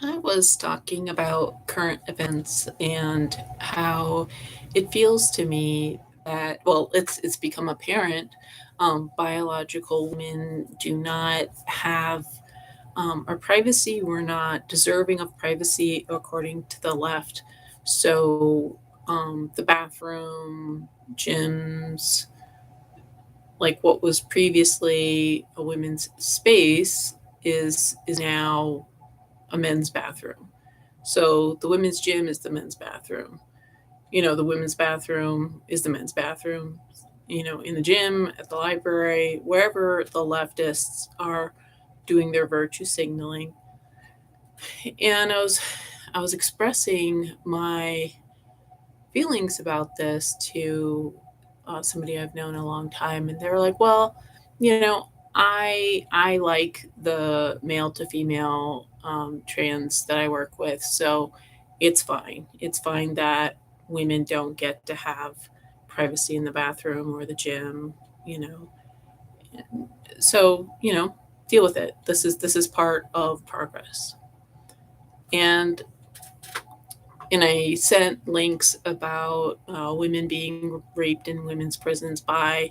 I was talking about current events and how it feels to me that, well, it's become apparent, biological women do not have our privacy. We're not deserving of privacy according to the left. So the bathroom, gyms, like what was previously a women's space is now a men's bathroom. So the women's gym is the men's bathroom. The women's bathroom is the men's bathroom. In the gym, at the library, wherever the leftists are doing their virtue signaling. And I was expressing my feelings about this to somebody I've known a long time, and they were like, "Well, you know, I like the male to female trans that I work with, so it's fine. It's fine that women don't get to have privacy in the bathroom or the gym, you know. So deal with it. This is part of progress." And I sent links about women being raped in women's prisons by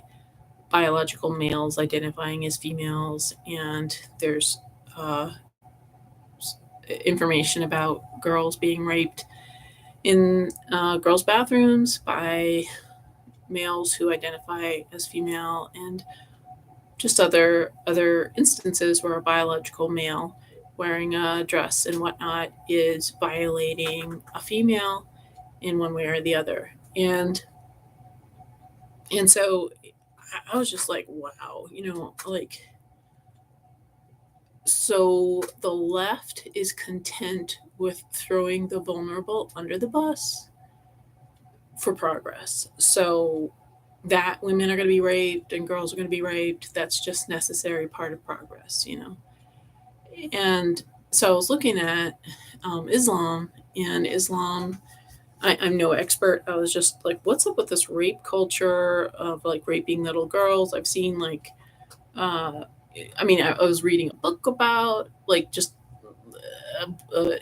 biological males identifying as females, and there's uh, information about girls being raped in girls' bathrooms by males who identify as female, and just other instances where a biological male wearing a dress and whatnot is violating a female in one way or the other. And so I was just like, wow, like, so the left is content with throwing the vulnerable under the bus for progress. So that women are going to be raped and girls are going to be raped, that's just necessary part of progress. And so I was looking at Islam, and Islam, I'm no expert. I was just like, what's up with this rape culture of like raping little girls? I've seen like, uh, I was reading a book about like just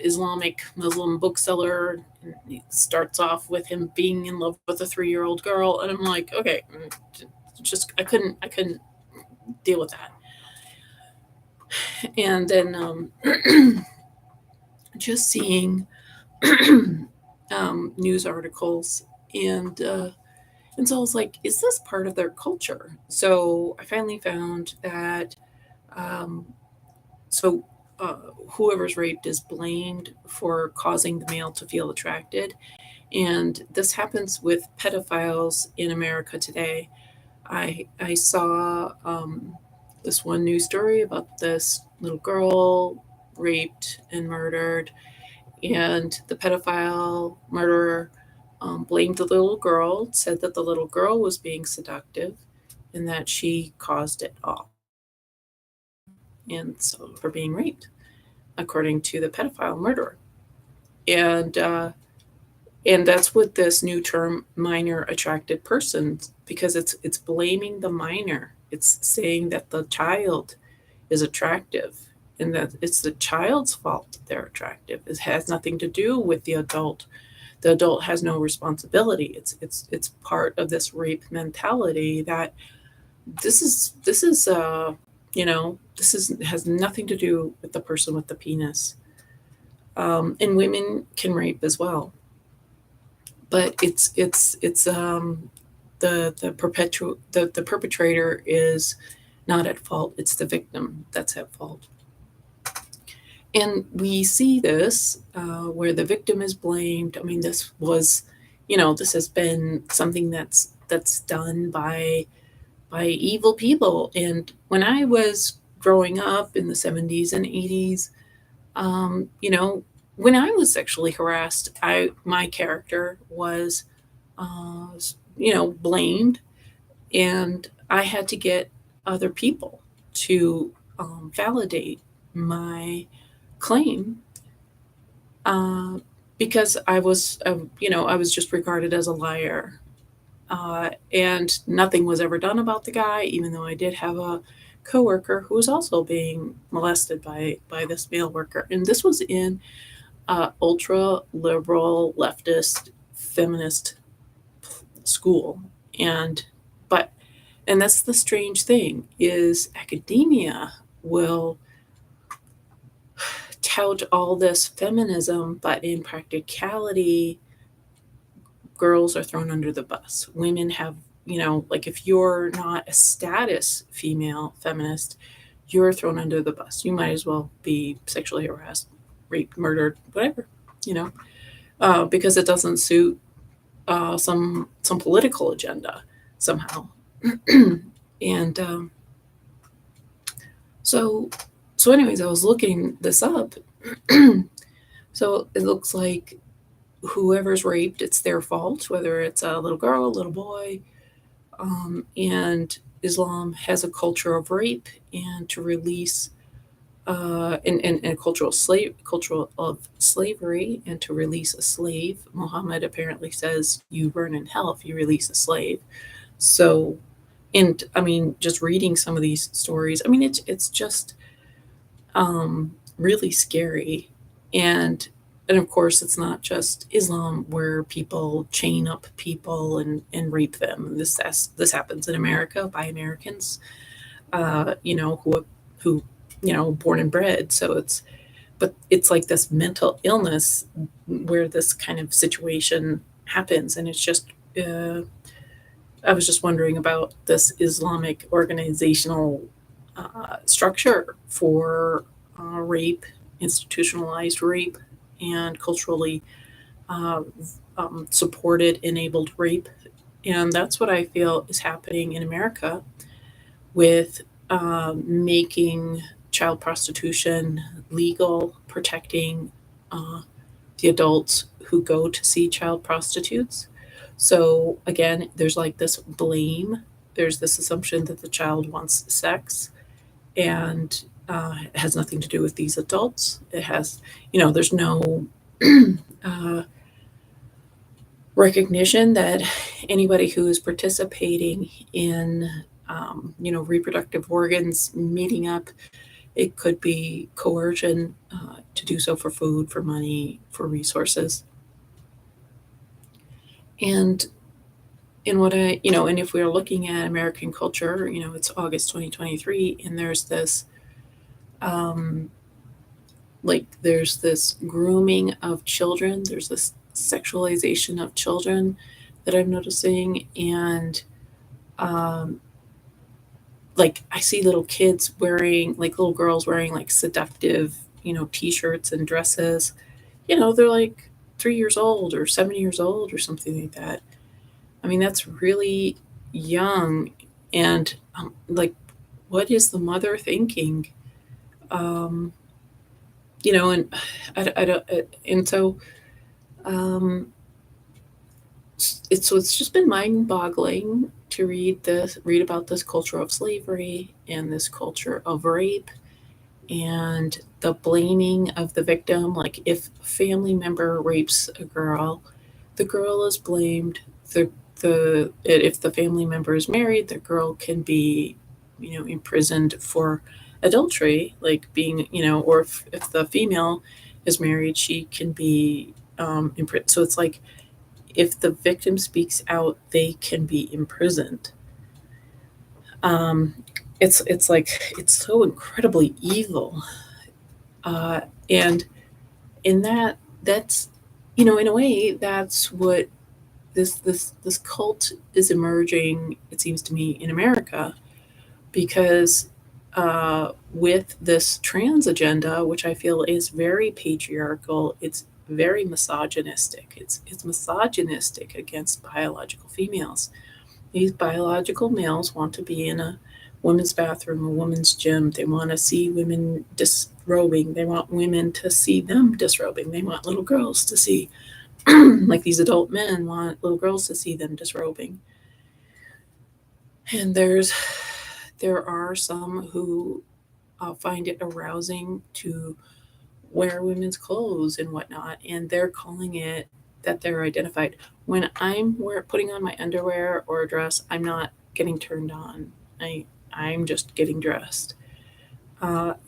Islamic Muslim bookseller. And he starts off with him being in love with a 3-year-old girl, and I'm like, okay, just I couldn't deal with that. And then just seeing news articles, and so I was like, is this part of their culture? So I finally found that um, so uh, whoever's raped is blamed for causing the male to feel attracted, and this happens with pedophiles in America today. I saw this one news story about this little girl raped and murdered, and the pedophile murderer blamed the little girl, said that the little girl was being seductive, and that she caused it all, and so for being raped, according to the pedophile murderer. And that's what this new term minor attracted person, because it's blaming the minor. It's saying that the child is attractive, and that it's the child's fault that they're attractive. It has nothing to do with the adult. The adult has no responsibility. It's part of this rape mentality that this is has nothing to do with the person with the penis. And women can rape as well, but it's the perpetrator is not at fault. It's the victim that's at fault. And we see this where the victim is blamed. I mean, this has been something that's done by evil people. And when I was growing up in the 70s and 80s, um, you know, when I was sexually harassed, my character was, uh, blamed, and I had to get other people to validate my claim, uh, because I was just regarded as a liar, and nothing was ever done about the guy, even though I did have a coworker who was also being molested by this male worker, and this was in ultra liberal leftist feminist school. And but and that's the strange thing, is academia will tout all this feminism, but in practicality, girls are thrown under the bus. Women have, like, if you're not a status female feminist, you're thrown under the bus. You might as well be sexually harassed, raped, murdered, whatever, you know, because it doesn't suit some political agenda somehow. And so anyways, I was looking this up. So it looks like whoever's raped, it's their fault, whether it's a little girl, a little boy. And Islam has a culture of rape, and to release and a cultural of slavery, and to release a slave. Muhammad apparently says you burn in hell if you release a slave. So, and I mean, just reading some of these stories, I mean, it's just really scary. And of course, it's not just Islam where people chain up people and rape them. This happens in America by Americans, who born and bred. So it's like this mental illness where this kind of situation happens, and it's just. I was just wondering about this Islamic organizational structure for rape, institutionalized rape, and culturally uh, supported, enabled rape. And that's what I feel is happening in America with making child prostitution legal, protecting the adults who go to see child prostitutes. So again, there's like this blame. There's this assumption that the child wants sex, and it has nothing to do with these adults. It has, there's no uh, recognition that anybody who is participating in, reproductive organs meeting up, it could be coercion to do so for food, for money, for resources. And in what and if we're looking at American culture, it's August 2023, and there's this, um, there's this grooming of children, there's this sexualization of children that I'm noticing. And um, I see little kids wearing, little girls wearing seductive, t-shirts and dresses. They're like 3 years old or 7 years old or something like that. I mean, that's really young. And what is the mother thinking? Um, and I don't, and so um, it's just been mind-boggling to read about this culture of slavery and this culture of rape and the blaming of the victim. Like, if a family member rapes a girl, the girl is blamed. If the family member is married, the girl can be, imprisoned for adultery, like being, or if the female is married, she can be imprisoned. So it's like, if the victim speaks out, they can be imprisoned. Um, it's like, it's so incredibly evil, and in that's, in a way, that's what this cult is emerging, it seems to me, in America, because with this trans agenda, which I feel is very patriarchal, it's very misogynistic. It's misogynistic against biological females. These biological males want to be in a women's bathroom, a women's gym. They want to see women disrobing. They want women to see them disrobing. They want little girls to see, like these adult men want little girls to see them disrobing. And there are some who find it arousing to wear women's clothes and whatnot, and they're calling it that they're identified. When I'm putting on my underwear or a dress, I'm not getting turned on. I'm just getting dressed.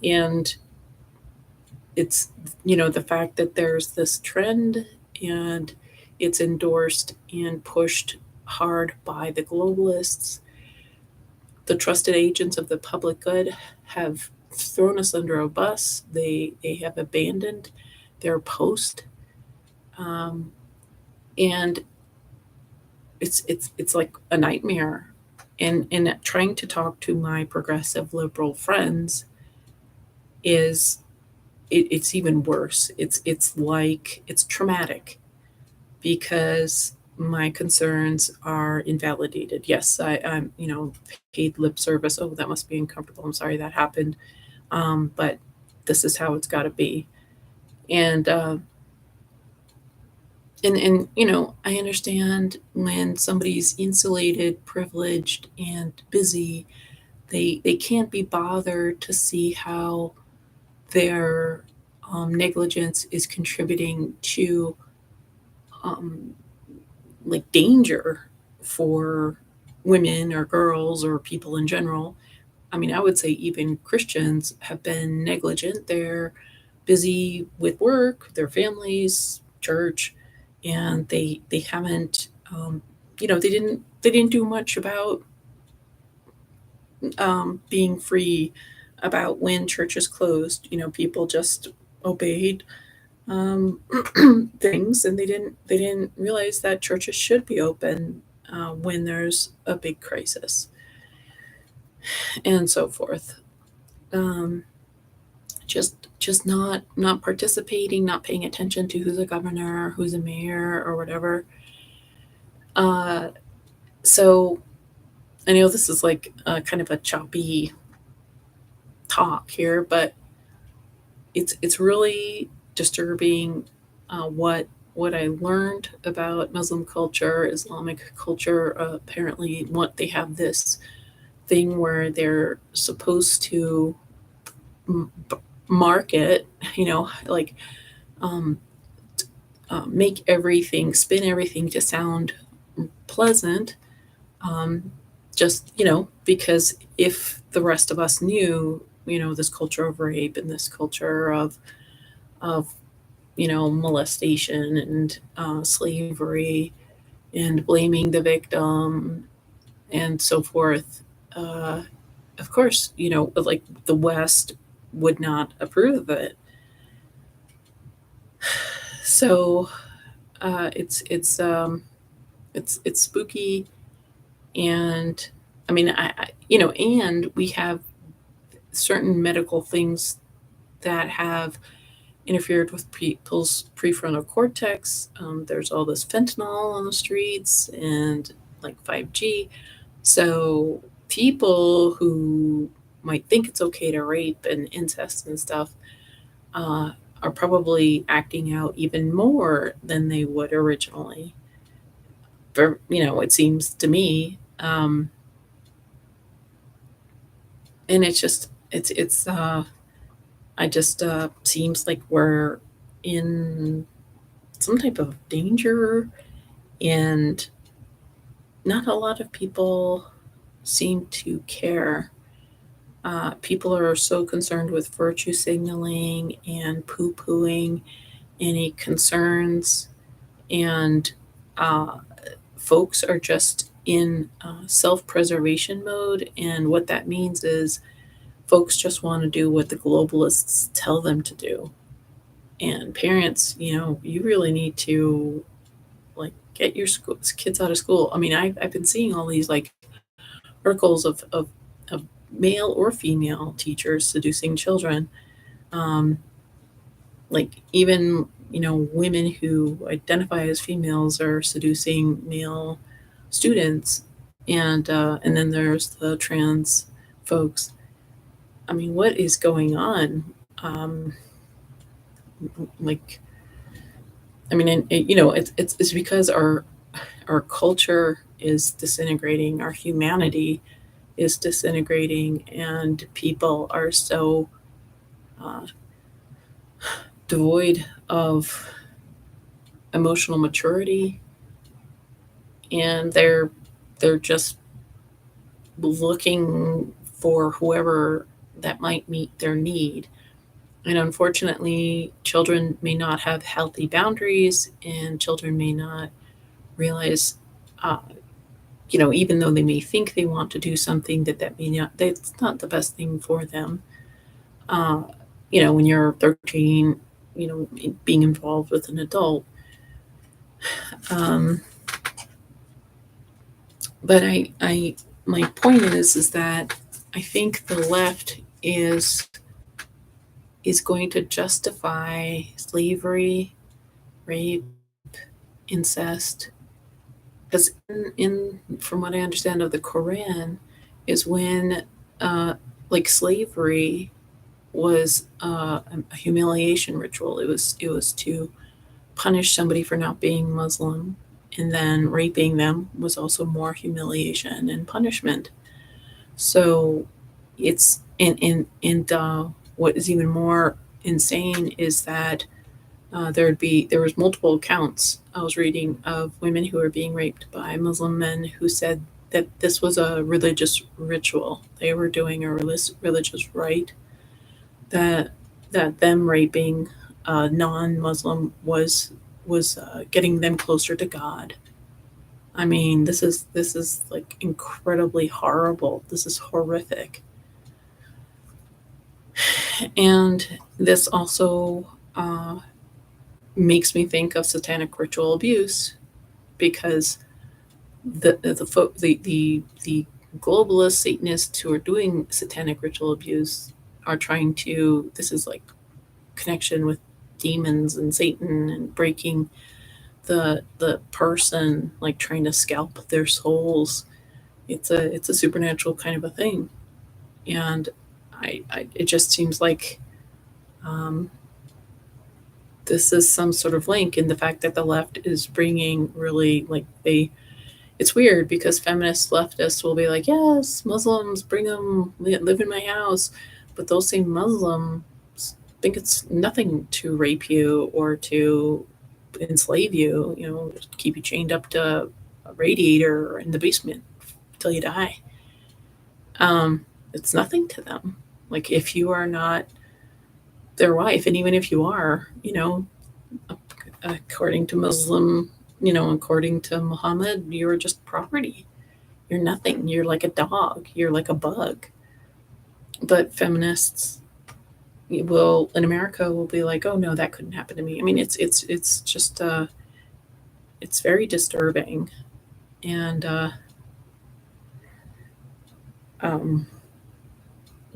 And it's, the fact that there's this trend and it's endorsed and pushed hard by the globalists, the trusted agents of the public good have thrown us under a bus. They have abandoned their post, um, and it's like a nightmare. And trying to talk to my progressive liberal friends is it's even worse. It's like it's traumatic because my concerns are invalidated. Yes, I'm paid lip service. Oh, that must be uncomfortable. I'm sorry that happened. But this is how it's got to be. And I understand when somebody's insulated, privileged, and busy, they can't be bothered to see how their negligence is contributing to um, like danger for women or girls or people in general. I mean, I would say even Christians have been negligent. They're busy with work, their families, church, and they haven't, they didn't do much about being free about when churches closed. People just obeyed um, things, and they didn't realize that churches should be open when there's a big crisis and so forth. Um, just not participating, not paying attention to who's a governor, who's a mayor, or whatever. Uh, so I know this is like kind of a choppy talk here, but it's really disturbing what I learned about Muslim culture, Islamic culture. Apparently, what they have this thing where they're supposed to m- market, like um, make everything, spin everything to sound pleasant. Um, just because if the rest of us knew, this culture of rape and this culture of molestation and slavery and blaming the victim and so forth. Of course, like the West would not approve of it. So it's spooky, and I mean, and we have certain medical things that have interfered with people's prefrontal cortex. There's all this fentanyl on the streets and like 5G. So people who might think it's okay to rape and incest and stuff uh, are probably acting out even more than they would originally. For it seems to me, and it's I just seems like we're in some type of danger, and not a lot of people seem to care. People are so concerned with virtue signaling and poo pooing any concerns, and uh, folks are just in self preservation mode. And what that means is folks just want to do what the globalists tell them to do. And parents, you really need to like get your kids out of school. I mean, I've been seeing all these like articles of male or female teachers seducing children. Um, like even women who identify as females are seducing male students, and then there's the trans folks. I mean, what is going on? Like, I mean, it's because our culture is disintegrating, our humanity is disintegrating, and people are so uh, devoid of emotional maturity, and they're just looking for whoever that might meet their need. And unfortunately, children may not have healthy boundaries, and children may not realize, uh, even though they may think they want to do something, that may not, that's not the best thing for them. Uh, when you're 13, being involved with an adult. Um, but my point is that I think the left is going to justify slavery, rape, incest, because from what I understand of the Quran, is when like slavery was a humiliation ritual. It was to punish somebody for not being Muslim, and then raping them was also more humiliation and punishment. So it's and what is even more insane is that there was multiple accounts I was reading of women who were being raped by Muslim men who said that this was a religious ritual. They were doing a religious rite, that them raping a non-Muslim was getting them closer to God. I mean, this is like incredibly horrible. This is horrific. And this also makes me think of satanic ritual abuse, because the globalist Satanists who are doing satanic ritual abuse are trying to. This is like connection with demons and Satan, and breaking the person, like trying to scalp their souls. It's a supernatural kind of a thing, and I it just seems like um, this is some sort of link in the fact that the left is bringing really, like, it's weird because feminist leftists will be like, yes, Muslims, bring them, live in my house, but those same Muslims think it's nothing to rape you or to enslave you, keep you chained up to a radiator in the basement till you die. It's nothing to them. Like, if you are not their wife, and even if you are, according to Muslim, according to Muhammad, you're just property. You're nothing. You're like a dog. You're like a bug. But feminists will, in America, will be like, oh no, that couldn't happen to me. I mean, it's just it's very disturbing, and um,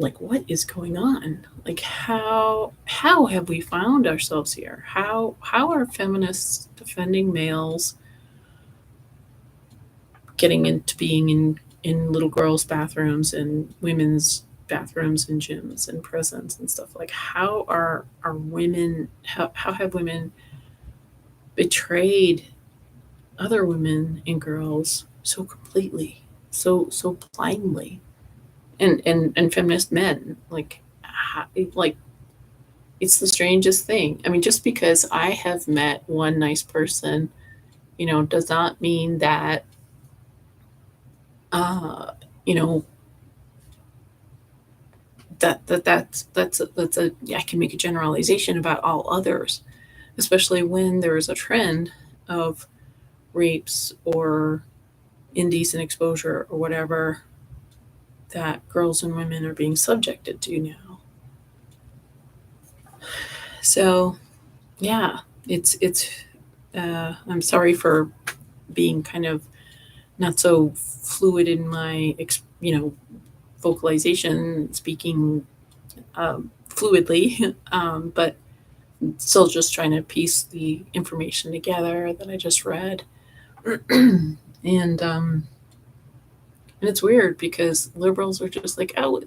like, what is going on? Like, how have we found ourselves here? How are feminists defending males getting into being in little girls' bathrooms and women's bathrooms and gyms and prisons and stuff? Like, how are women, how have women betrayed other women and girls so completely, so blindly? And feminist men, like, like, it's the strangest thing. I mean, just because I have met one nice person, does not mean that uh you know that's a I can make a generalization about all others, especially when there is a trend of rapes or indecent exposure or whatever that girls and women are being subjected to now. So yeah, it's I'm sorry for being kind of not so fluid in my vocalization, speaking fluidly, but still just trying to piece the information together that I just read. And it's weird because liberals are just like, oh,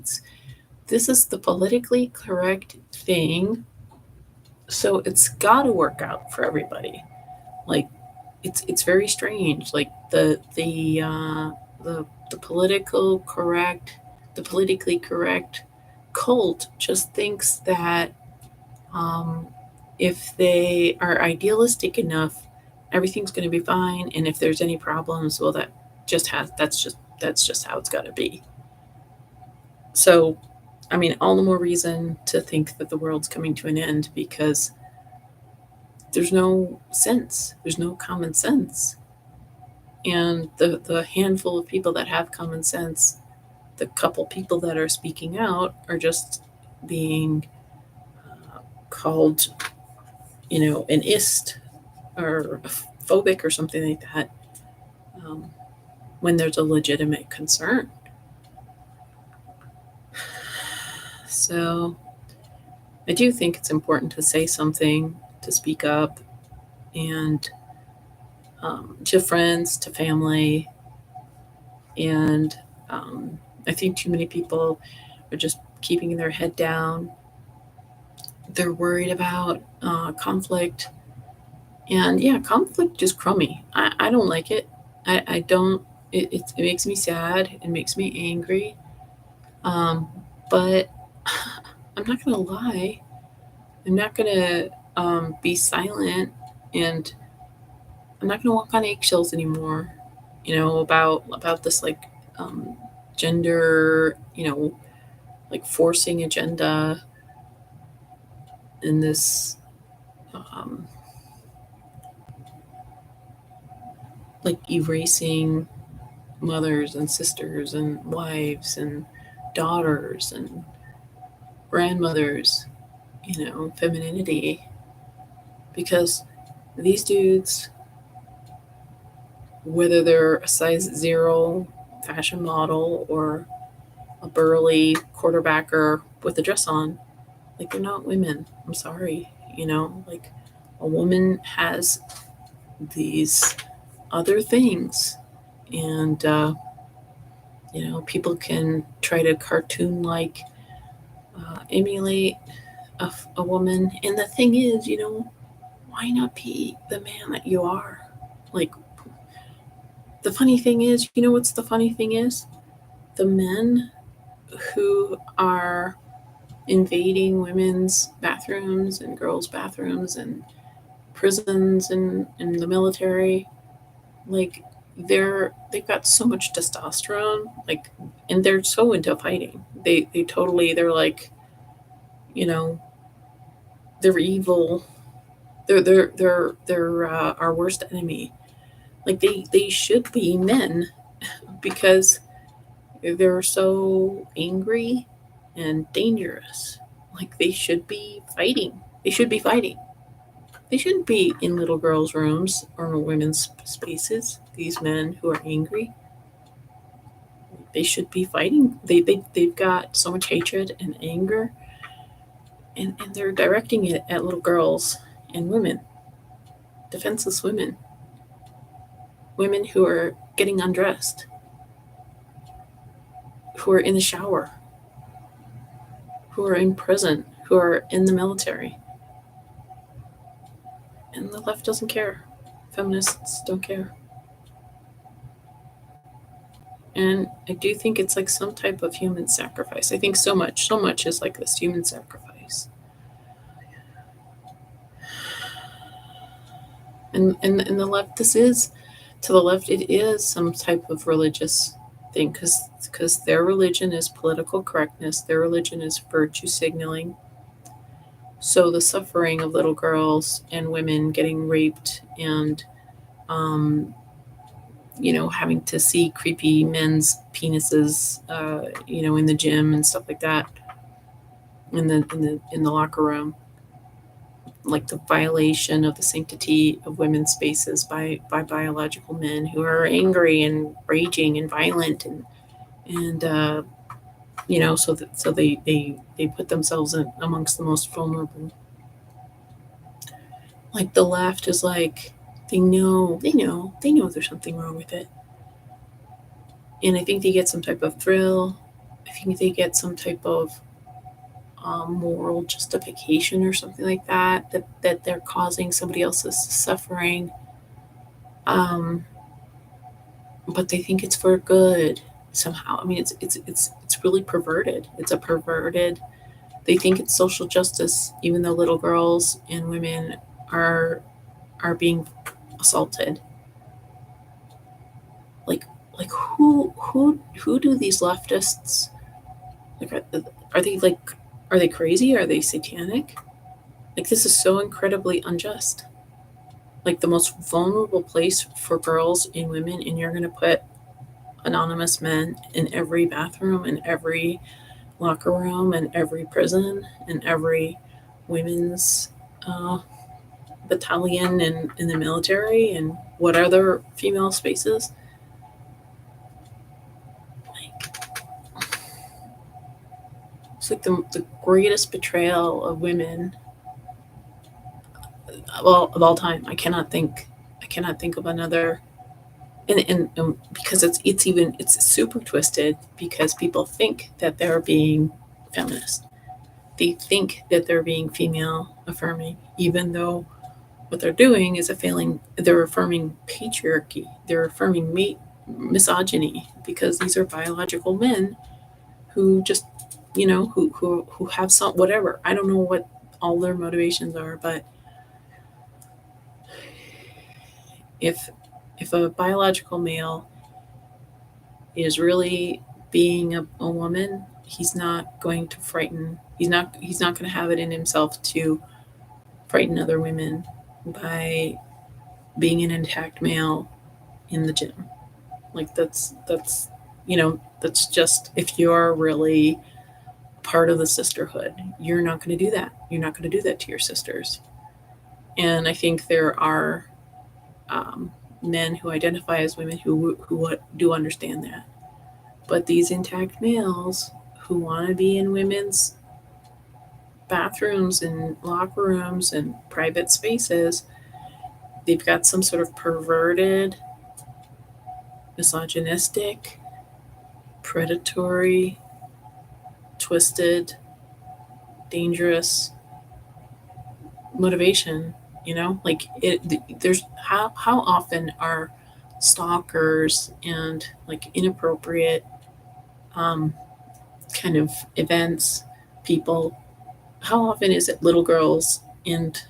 this is the politically correct thing, so it's got to work out for everybody. Like, it's very strange. Like, the politically correct cult just thinks that um, if they are idealistic enough, everything's going to be fine, and if there's any problems, well, that's just how it's got to be. So, I mean, all the more reason to think that the world's coming to an end, because there's no sense, there's no common sense. And the handful of people that have common sense, the couple people that are speaking out, are just being called, an ist or a phobic or something like that, um, when there's a legitimate concern. So I do think it's important to say something, to speak up, and to friends, to family. And I think too many people are just keeping their head down. They're worried about conflict. And yeah, conflict is crummy. I don't like it. I don't. It makes me sad. It makes me angry. Um, but I'm not going to lie. I'm not going to be silent. And I'm not going to walk on eggshells anymore. About this, like, um, gender, like forcing agenda, in this, um, like erasing mothers and sisters and wives and daughters and grandmothers, femininity, because these dudes, whether they're a size zero fashion model or a burly quarterbacker with a dress on, like, they're not women. I'm sorry, like, a woman has these other things. And people can try to cartoon like, emulate a woman. And the thing is, why not be the man that you are? Like, the funny thing is, what's the funny thing is? The men who are invading women's bathrooms and girls' bathrooms and prisons and the military, like, they've got so much testosterone, like, and they're so into fighting. They're like, you know, they're evil. They're our worst enemy. Like, they should be men, because they're so angry and dangerous. Like, they should be fighting. They should be fighting. They shouldn't be in little girls' rooms or women's spaces. These men who are angry, they should be fighting. They've got so much hatred and anger, and they're directing it at little girls and women, defenseless women, women who are getting undressed, who are in the shower, who are in prison, who are in the military. And the left doesn't care. Feminists don't care. And I do think it's like some type of human sacrifice. I think so much is like this human sacrifice. And the left, this is, to the left, it is some type of religious thing, because their religion is political correctness, their religion is virtue signaling. So the suffering of little girls and women getting raped, and um, having to see creepy men's penises, in the gym and stuff like that, in the locker room, like the violation of the sanctity of women's spaces by biological men who are angry and raging and violent, and so they put themselves in amongst the most vulnerable. Like, the left is like, they know there's something wrong with it, and I think they get some type of thrill. I think they get some type of moral justification or something like that they're causing somebody else's suffering, um, but they think it's for good somehow. I mean, it's really perverted. It's a perverted. They think it's social justice, even though little girls and women are are being assaulted. Like like who do these leftists Like, are they like, are they crazy? Are they satanic? Like, this is so incredibly unjust. Like, the most vulnerable place for girls and women, and you're going to put anonymous men in every bathroom, in every locker room, in every prison, in every women's uh, battalion in the military, and what other female spaces. Like, it's like the greatest betrayal of women, well, of all time. I cannot think of another. And because it's super twisted, because people think that they're being feminist. They think that they're being female affirming, even though what they're doing is they're affirming patriarchy. They're affirming misogyny, because these are biological men who just, who have some, whatever. I don't know what all their motivations are, but if if a biological male is really being a woman, he's not going to frighten. He's not going to have it in himself to frighten other women by being an intact male in the gym. Like, that's just, if you're really part of the sisterhood, you're not going to do that. You're not going to do that to your sisters. And I think there are um, men who identify as women who do understand that. But these intact males who want to be in women's bathrooms and locker rooms and private spaces, they've got some sort of perverted, misogynistic, predatory, twisted, dangerous motivation. Like, there's, how often are stalkers and like inappropriate um, kind of events, people, how often is it little girls and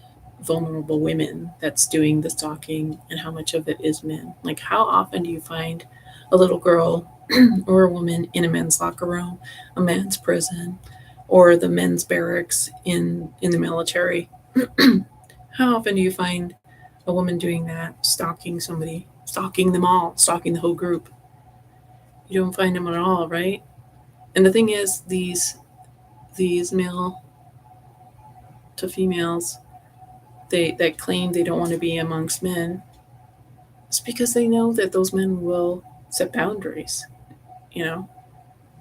vulnerable women that's doing the stalking, and how much of it is men? Like, how often do you find a little girl or a woman in a men's locker room, a men's prison, or the men's barracks in the military? How often do you find a woman doing that, stalking somebody, stalking them all, stalking the whole group? You don't find them at all, right? And the thing is, these male to females, they that claim they don't want to be amongst men, it's because they know that those men will set boundaries, you know.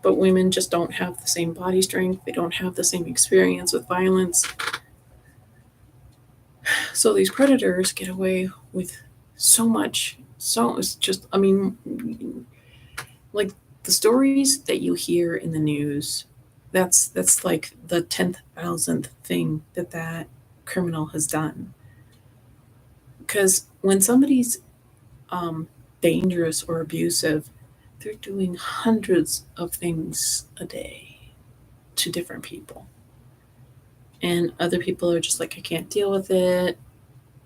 But women just don't have the same body strength. They don't have the same experience with violence. So these predators get away with so much. So it's just, I mean, like, the stories that you hear in the news, that's like the 10,000th thing that criminal has done. Because when somebody's um, dangerous or abusive, they're doing hundreds of things a day to different people. And other people are just like, I can't deal with it.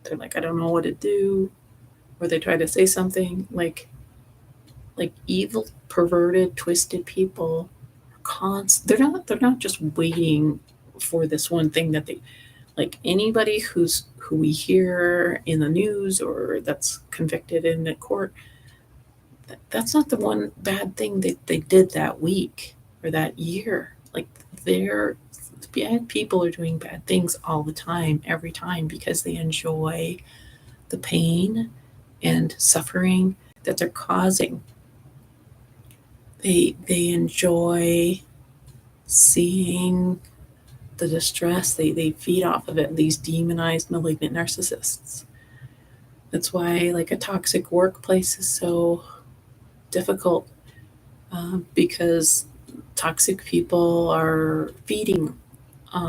They're like, I don't know what to do. Or they try to say something like evil, perverted, twisted people. They're not just waiting for this one thing that they, like, anybody who we hear in the news or that's convicted in the court, that's not the one bad thing that they did that week or that year. Like, they're bad people are doing bad things all the time, every time, because they enjoy the pain and suffering that they're causing. They enjoy seeing the distress. They feed off of it. These demonized malignant narcissists. That's why, like, a toxic workplace is so difficult, because toxic people are feeding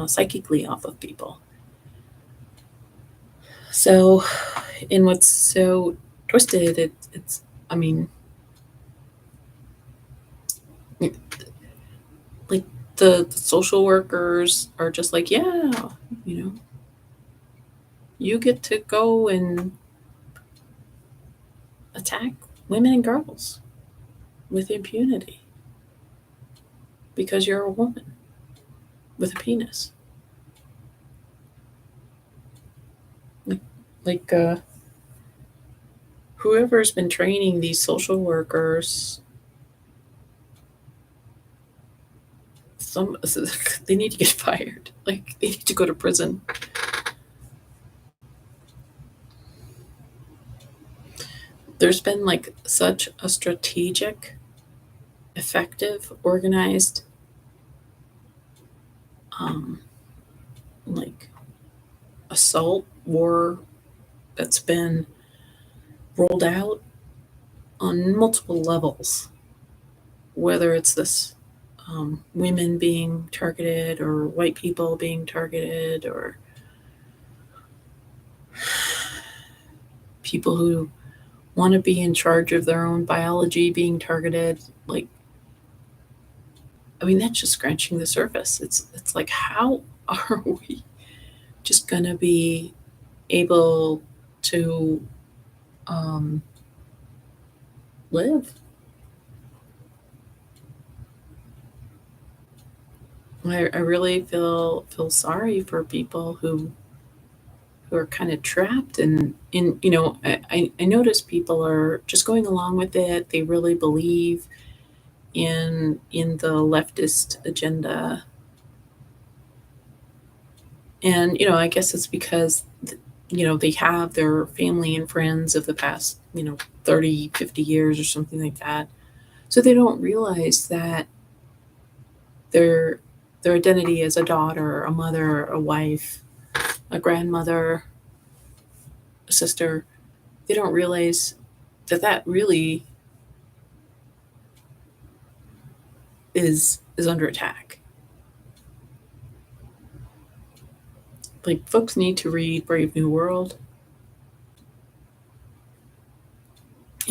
psychically off of people. So, in what's so twisted, it's, I mean, like, the social workers are just like, yeah, you know, you get to go and attack women and girls with impunity. because you're a woman with a penis. Like, whoever's been training these social workers, they need to get fired. Like, they need to go to prison. There's been like such a strategic, effective, organized, um, like assault war that's been rolled out on multiple levels, whether it's this women being targeted or white people being targeted or people who want to be in charge of their own biology being targeted. Like, I mean, that's just scratching the surface. It's like, how are we just gonna be able to live? I really feel sorry for people who are kind of trapped in I notice people are just going along with it. They really believe in the leftist agenda. And I guess it's because they have their family and friends of the past 30, 50 years or something like that, so they don't realize that their their identity as a daughter, a mother, a wife, a grandmother, a sister, they don't realize that really is under attack. Like, folks need to read Brave New World.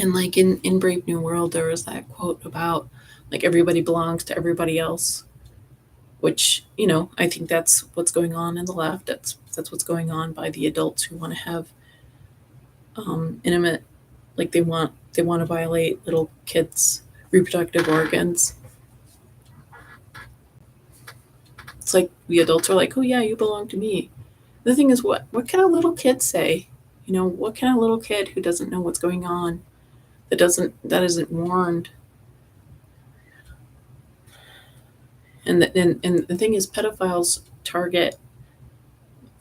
And like in Brave New World, there was that quote about like everybody belongs to everybody else, which I think that's what's going on in the left. That's what's going on by the adults who want to have intimate, like they want to violate little kids' reproductive organs. It's like the adults are like, oh yeah, you belong to me. The thing is, what can a little kid say? What can a little kid who doesn't know what's going on, that isn't warned? And the thing is, pedophiles target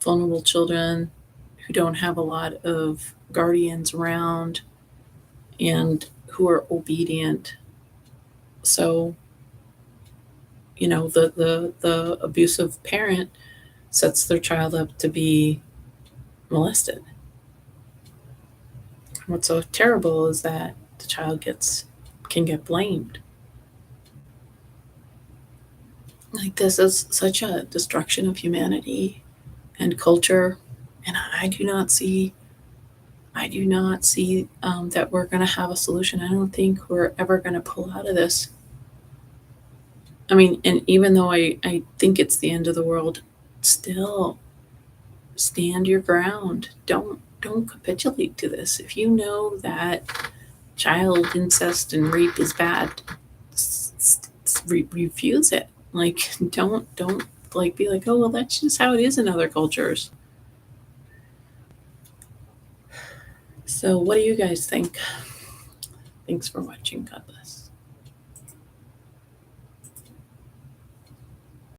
vulnerable children who don't have a lot of guardians around and who are obedient. So, the abusive parent sets their child up to be molested. What's so terrible is that the child can get blamed. Like, this is such a destruction of humanity and culture, and I do not see that we're going to have a solution. I don't think we're ever going to pull out of this. I mean, and even though I think it's the end of the world, still stand your ground. Don't capitulate to this. If you know that child incest and rape is bad, refuse it. Like, don't like be like, oh well, that's just how it is in other cultures. So what do you guys think? Thanks for watching. God bless.